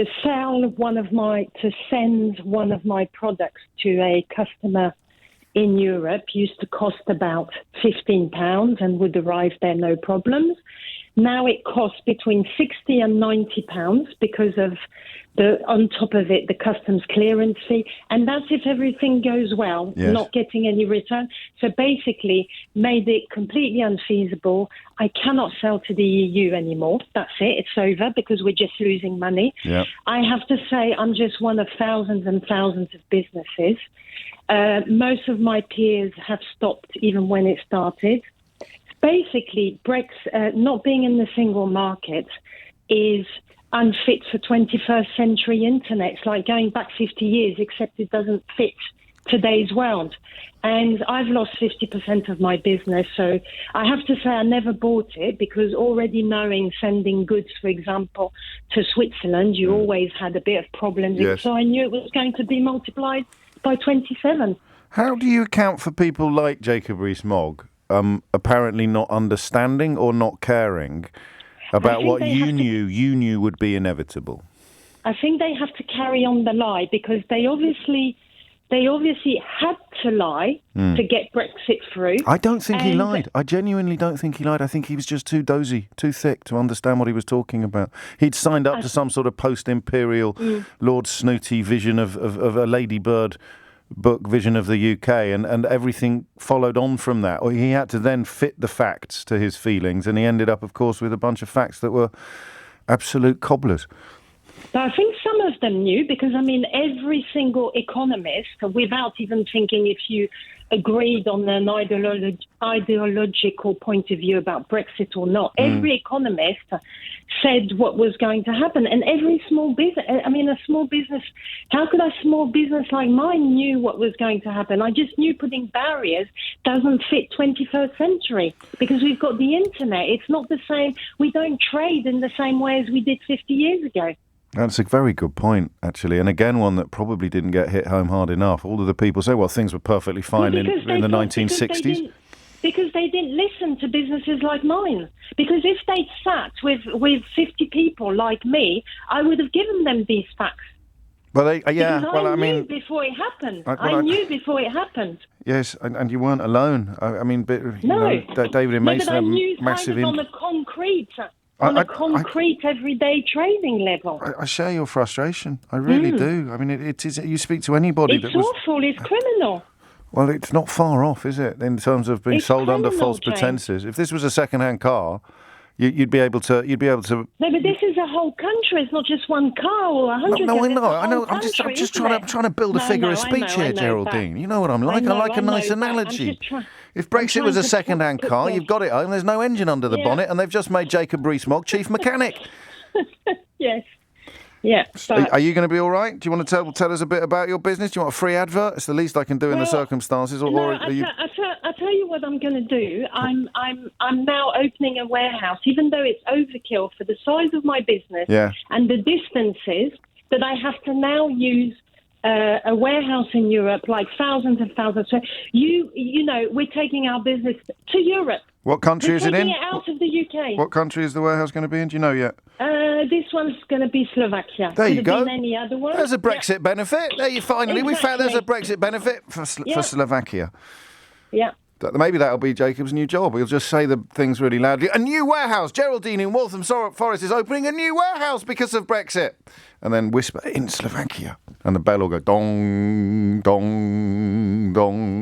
to send one of my products to a customer in Europe used to cost about £15 and would arrive there no problems. Now it costs between £60 and £90 because of on top of it, the customs clearance fee. And that's if everything goes well, yes. Not getting any return. So basically made it completely unfeasible. I cannot sell to the EU anymore. That's it. It's over because we're just losing money. Yep. I have to say I'm just one of thousands and thousands of businesses. Most of my peers have stopped even when it started. Basically, Brexit, not being in the single market is unfit for 21st century internet. It's like going back 50 years, except it doesn't fit today's world. And I've lost 50% of my business. So I have to say I never bought it because already knowing sending goods, for example, to Switzerland, you always had a bit of problems. Yes. So I knew it was going to be multiplied by 27. How do you account for people like Jacob Rees-Mogg apparently not understanding or not caring about what you knew would be inevitable? I think they have to carry on the lie because they obviously had to lie to get Brexit through. I don't think he lied. I genuinely don't think he lied. I think he was just too dozy, too thick to understand what he was talking about. He'd signed up to some sort of post-imperial Lord Snooty vision of a ladybird book vision of the UK, and everything followed on from that. Or he had to then fit the facts to his feelings, and he ended up, of course, with a bunch of facts that were absolute cobblers. I think some of them knew because, every single economist, without even thinking if you agreed on an ideological point of view about Brexit or not, every economist said what was going to happen. And every small business, how could a small business like mine knew what was going to happen? I just knew putting barriers doesn't fit 21st century because we've got the internet. It's not the same. We don't trade in the same way as we did 50 years ago. That's a very good point, actually. And again, one that probably didn't get hit home hard enough. All of the people say, well, things were perfectly fine in the 1960s. Because they didn't listen to businesses like mine. Because if they'd sat with 50 people like me, I would have given them these facts. Well, I knew before it happened. I knew before it happened. Yes, and you weren't alone. David and Mason had a massive on a concrete everyday trading level. I share your frustration. I really do. It is. You speak to anybody. It's awful. It's criminal. Well, it's not far off, is it, in terms of being sold under false pretenses? If this was a second-hand car, you'd be able to. No, but this is a whole country. It's not just one car or 100. No, I know. I'm just trying to build a figure of speech here, Geraldine. You know what I'm like. I like a nice analogy. If Brexit was a second-hand car, you've got it home. There's no engine under the bonnet, and they've just made Jacob Rees-Mogg chief mechanic. Yes. Yeah. Are you going to be all right? Do you want to tell us a bit about your business? Do you want a free advert? It's the least I can do in the circumstances. I'll tell you what I'm going to do. I'm now opening a warehouse, even though it's overkill for the size of my business and the distances that I have to now use. A warehouse in Europe, like thousands and thousands. So we're taking our business to Europe. What country is it in? Taking it out of the UK. What country is the warehouse going to be in? Do you know yet? This one's going to be Slovakia. There you go. Could have been any other one. There's a Brexit benefit. There you finally. We found there's a Brexit benefit for Slovakia. Yeah. Maybe that'll be Jacob's new job. He'll just say the things really loudly. A new warehouse. Geraldine in Waltham Forest is opening a new warehouse because of Brexit. And then whisper, in Slovakia. And the bell will go dong, dong, dong.